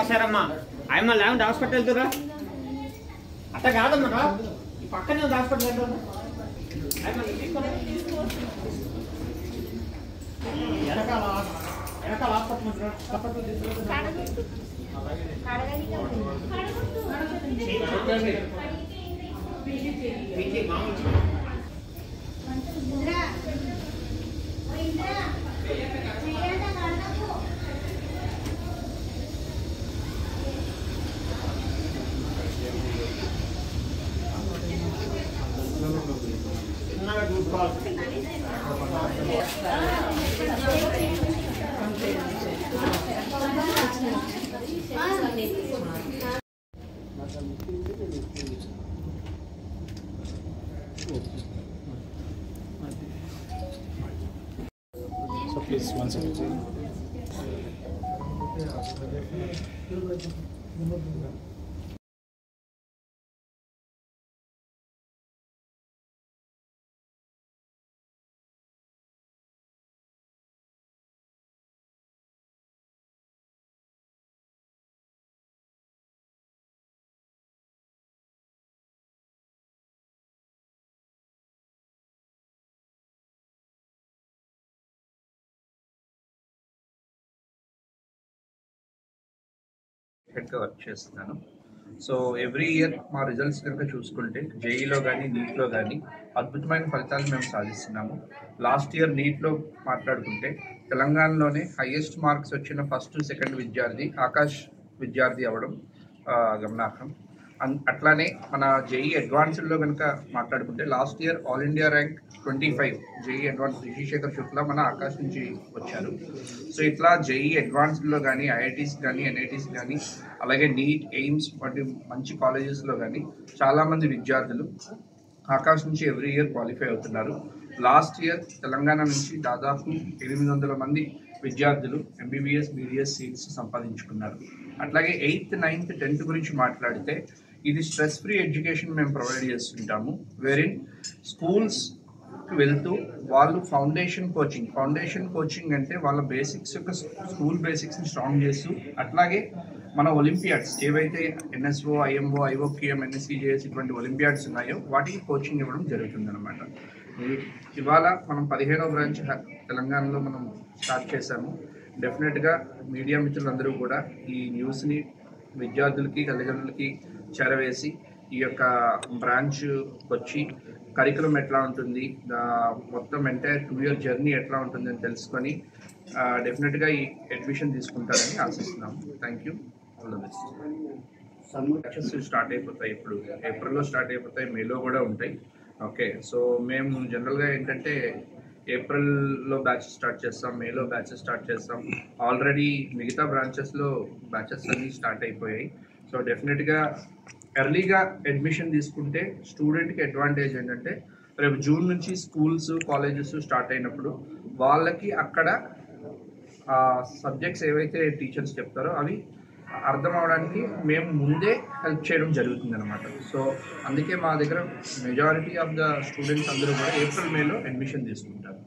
రాశారమ్మా. ఆయమ్మ లేకుంటే హాస్పిటల్ వెళ్తురా? అట్ట కాదమ్మా, ఈ పక్కనే ఉంది హాస్పిటల్ వెళ్తారు. వెనకాల హాస్పిటల్ So please, 1 second. హెడ్గా వర్క్ చేస్తున్నాను. సో ఎవ్రీ ఇయర్ మా రిజల్ట్స్ కనుక చూసుకుంటే జేఈలో కానీ నీట్లో కానీ అద్భుతమైన ఫలితాలు మేము సాధిస్తున్నాము. లాస్ట్ ఇయర్ నీట్లో మాట్లాడుకుంటే తెలంగాణలోనే హైయెస్ట్ మార్క్స్ వచ్చిన ఫస్ట్ సెకండ్ విద్యార్థి ఆకాష్ విద్యార్థి అవ్వడం గమనార్హం. అట్లానే మన జేఈ అడ్వాన్స్డ్లో కనుక మాట్లాడుకుంటే last year all India rank 25 JEE advance Rishi Shekhar Shukla మన ఆకాశ్ నుంచి వచ్చారు. సో ఇట్లా జేఈ అడ్వాన్స్డ్లో కానీ ఐఐటీస్ కానీ ఎన్ఐటీస్ కానీ అలాగే నీట్ ఎయిమ్స్ వంటి మంచి కాలేజెస్లో కానీ చాలామంది విద్యార్థులు ఆకాశ్ నుంచి ఎవ్రీ ఇయర్ క్వాలిఫై అవుతున్నారు. లాస్ట్ ఇయర్ తెలంగాణ నుంచి దాదాపు 800 మంది విద్యార్థులు ఎంబీబీఎస్ బీడీఎస్ సీట్స్ సంపాదించుకున్నారు. అట్లాగే 8th 9th 10th గురించి మాట్లాడితే ఇది స్ట్రెస్ ఫ్రీ ఎడ్యుకేషన్ మేము ప్రొవైడ్ చేస్తుంటాము. వేరిన్ స్కూల్స్కి వెళ్తూ వాళ్ళు ఫౌండేషన్ కోచింగ్ అంటే వాళ్ళ బేసిక్స్ యొక్క స్కూల్ బేసిక్స్ని స్ట్రాంగ్ చేస్తూ అట్లాగే మన ఒలింపియాడ్స్ ఏవైతే ఎన్ఎస్ఓ ఐఎంఓ ఐఓక్యూఎం ఎన్ఎస్సీజేఎస్ ఇటువంటి ఒలింపియాడ్స్ ఉన్నాయో వాటికి కోచింగ్ ఇవ్వడం జరుగుతుందన్నమాట. ఇవాళ మనం 15వ బ్రాంచ్ తెలంగాణలో మనం స్టార్ట్ చేశాము. డెఫినెట్గా మీడియా మిత్రులందరూ కూడా ఈ న్యూస్ని విద్యార్థులకి తల్లిదండ్రులకి చేరవేసి ఈ యొక్క బ్రాంచ్ వచ్చి కరికులం ఎట్లా ఉంటుంది, మొత్తం ఎంటైర్ 2 year జర్నీ ఎట్లా ఉంటుంది అని తెలుసుకొని డెఫినెట్గా ఈ అడ్మిషన్ తీసుకుంటారని ఆశిస్తున్నాము. Thank you. All the best. Batches start అయిపోతాయి, ఇప్పుడు ఏప్రిల్లో స్టార్ట్ అయిపోతాయి, మేలో కూడా ఉంటాయి. ఓకే, సో మేము జనరల్గా ఏంటంటే ఏప్రిల్లో బ్యాచెస్ స్టార్ట్ చేస్తాం, మేలో బ్యాచెస్ స్టార్ట్ చేస్తాం. ఆల్రెడీ మిగతా బ్రాంచెస్లో బ్యాచెస్ అన్నీ స్టార్ట్ అయిపోయాయి. సో డెఫినెట్గా ఎర్లీగా అడ్మిషన్ తీసుకుంటే స్టూడెంట్కి అడ్వాంటేజ్ ఏంటంటే రేపు జూన్ నుంచి స్కూల్స్ కాలేజెస్ స్టార్ట్ అయినప్పుడు వాళ్ళకి అక్కడ సబ్జెక్ట్స్ ఏవైతే టీచర్స్ చెప్తారో అవి అర్థం అవడానికి మేము ముందే హెల్ప్ చేయడం జరుగుతుంది అనమాట. సో అందుకే మా దగ్గర మెజారిటీ ఆఫ్ ద స్టూడెంట్స్ అందరూ కూడా ఏప్రిల్ మేలో అడ్మిషన్ తీసుకుంటారు.